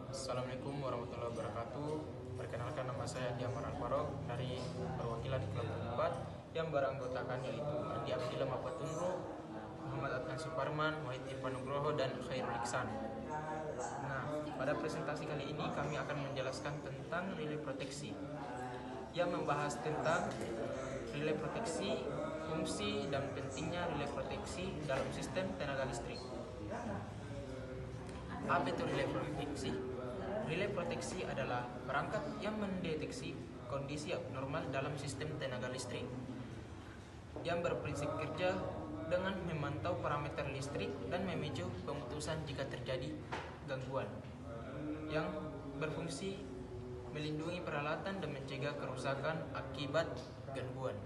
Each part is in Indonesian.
Assalamualaikum warahmatullahi wabarakatuh. Perkenalkan, nama saya Diamar Alvaro dari perwakilan kelompok 4 yang beranggotakan yaitu Andi Abdillah Mapatunro, Muhammad Adnan Suparman, Wahid Irfan Nugroho, dan Khairul Iksan. Nah, pada presentasi kali ini kami akan menjelaskan tentang relay proteksi yang membahas tentang relay proteksi, fungsi dan pentingnya relay proteksi dalam sistem tenaga listrik. Apa itu relay proteksi? Relay proteksi adalah perangkat yang mendeteksi kondisi abnormal dalam sistem tenaga listrik yang berprinsip kerja dengan memantau parameter listrik dan memicu pemutusan jika terjadi gangguan, yang berfungsi melindungi peralatan dan mencegah kerusakan akibat gangguan.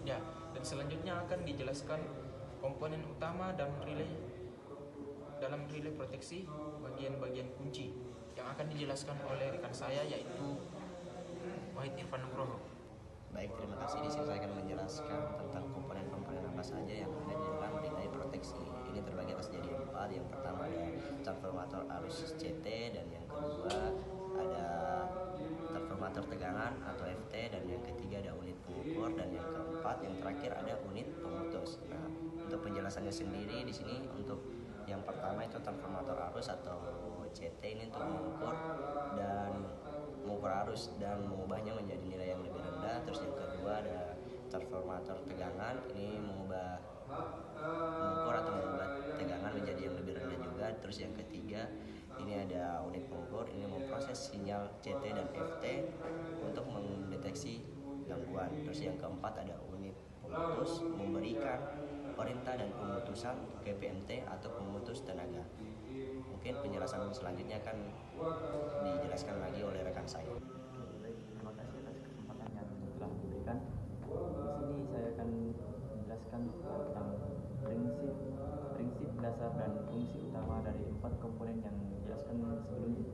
Ya, dan selanjutnya akan dijelaskan komponen utama dalam relay proteksi, bagian-bagian kunci yang akan dijelaskan oleh rekan saya yaitu Wahid Irfan Nugroho. Baik, terima kasih. Di sini saya akan menjelaskan tentang komponen-komponen apa saja yang ada di dalam relay proteksi. Ini terbagi atas jadi 4. Yang pertama ada transformator arus CT, dan yang kedua ada transformator tegangan atau FT, dan yang ketiga ada unit pengukur, dan yang keempat yang terakhir ada unit pemutus. Nah, untuk penjelasannya sendiri di sini untuk yang pertama itu transformator arus atau CT, ini untuk mengukur arus dan mengubahnya menjadi nilai yang lebih rendah. Terus yang kedua ada transformator tegangan, ini mengukur atau mengubah tegangan menjadi yang lebih rendah juga. Terus yang ketiga ini ada unit pengukur, ini memproses sinyal CT dan FT untuk mendeteksi gangguan. Terus yang keempat ada unit pemutus, memberikan perintah dan pemutusan ke PMT atau pemutus tenaga. Mungkin penjelasan selanjutnya akan dijelaskan lagi oleh rekan saya. Baik, terima kasih atas kesempatan yang telah diberikan. Di sini saya akan menjelaskan tentang prinsip dasar dan fungsi utama dari 4 komponen yang dijelaskan sebelumnya.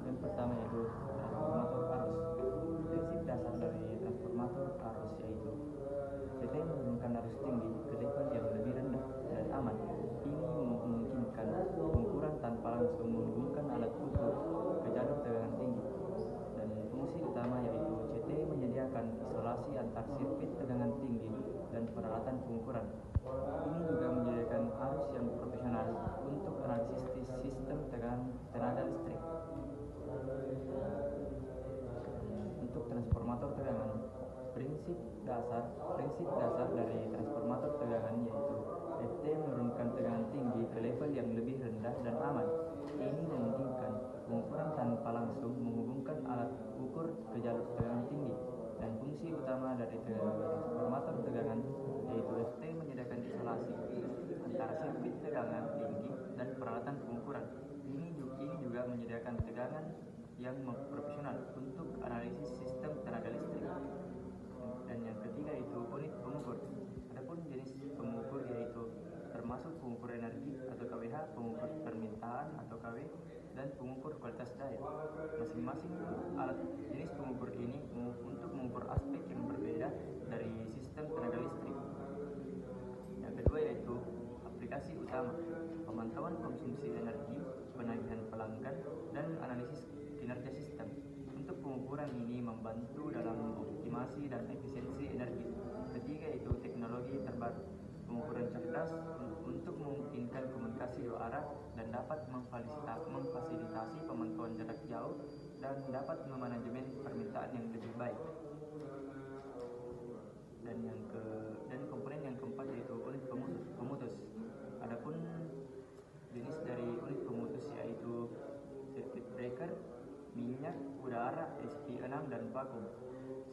Yang pertama yaitu transformator arus. Prinsip dasar dari transformator arus yaitu CT menurunkan arus tinggi ke level yang lebih rendah dan aman. Ini memungkinkan pengukuran tanpa langsung menghubungkan alat ukur ke jalur tegangan tinggi. Dan fungsi utama yaitu CT menyediakan isolasi antar sirkuit tegangan tinggi dan peralatan pengukuran. Ini juga menyediakan arus yang profesional untuk analisis sistem tenaga listrik. Untuk transformator tegangan, prinsip dasar dari transformator tegangan yaitu FT menurunkan tegangan tinggi ke level yang lebih rendah dan aman. Ini memungkinkan pengukuran tanpa langsung menghubungkan alat ukur ke jalur tegangan tinggi. Dan fungsi utama dari transformator tegangan yaitu FT menyediakan isolasi antara sirkuit tegangan tinggi dan peralatan pengukuran. Ini juga menyediakan tegangan yang profesional untuk analisis sistem tenaga listrik. Dan yang ketiga itu unit pengukur. Adapun jenis pengukur yaitu termasuk pengukur energi atau KWH, pengukur permintaan atau KW, dan pengukur kualitas daya. Masing-masing alat jenis pengukur ini untuk mengukur aspek yang berbeda dari sistem tenaga listrik. Yang kedua yaitu aplikasi utama, pemantauan konsumsi energi, penagihan pelanggan, dan analisis kinerja sistem. Untuk pengukuran ini membantu dalam optimasi dan efisiensi energi. Ketiga itu teknologi terbaru, pengukuran cerdas untuk memungkinkan komunikasi dua arah dan dapat memfasilitasi pemantauan jarak jauh dan dapat memanajemen permintaan yang lebih baik. Dan komponen yang keempat yaitu unit pemutus. Adapun jenis dari unit pemutus yaitu circuit breaker, minyak, udara, SP6, dan vakum.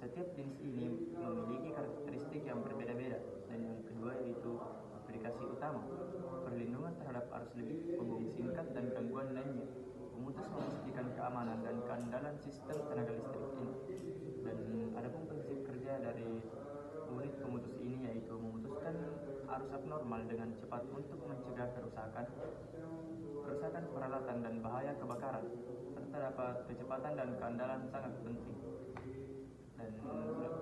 Setiap jenis ini memiliki karakteristik yang berbeda-beda. Dan yang kedua yaitu aplikasi utama, perlindungan terhadap arus lebih, hubung singkat, dan gangguan lainnya. Pemutus memastikan keamanan dan keandalan sistem tenaga listrik ini. Dan adapun prinsip kerja dari unit pemutus ini yaitu memutuskan arus abnormal dengan cepat untuk mencegah kerusakan peralatan dan bahaya kebakaran, serta dapat kecepatan dan keandalan sangat penting. Dan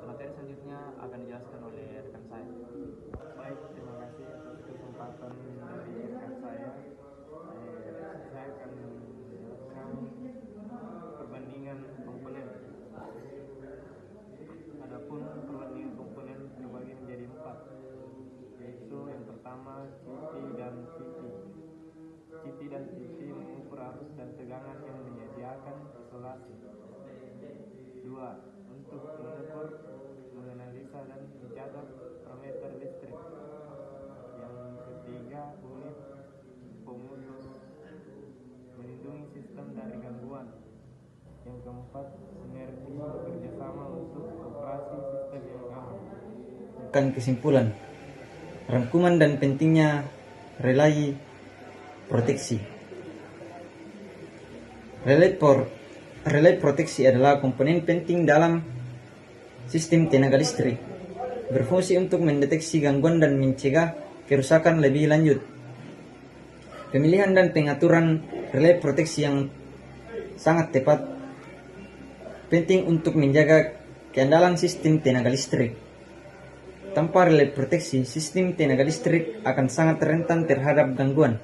materi selanjutnya akan dijelaskan oleh rekan saya. Baik, terima kasih atas kesempatan dari rekan saya. Saya akan menjelaskan instalasi. 2. Untuk mengukur, menganalisa dan mencatat parameter listrik. Yang ketiga, unit pemutus, melindungi sistem dari gangguan. Yang keempat, sinergi bekerjasama untuk operasi sistem yang aman. Kesimpulan, rangkuman dan pentingnya relay proteksi. Relay proteksi adalah komponen penting dalam sistem tenaga listrik, berfungsi untuk mendeteksi gangguan dan mencegah kerusakan lebih lanjut. Pemilihan dan pengaturan relay proteksi yang sangat tepat penting untuk menjaga keandalan sistem tenaga listrik. Tanpa relay proteksi, sistem tenaga listrik akan sangat rentan terhadap gangguan.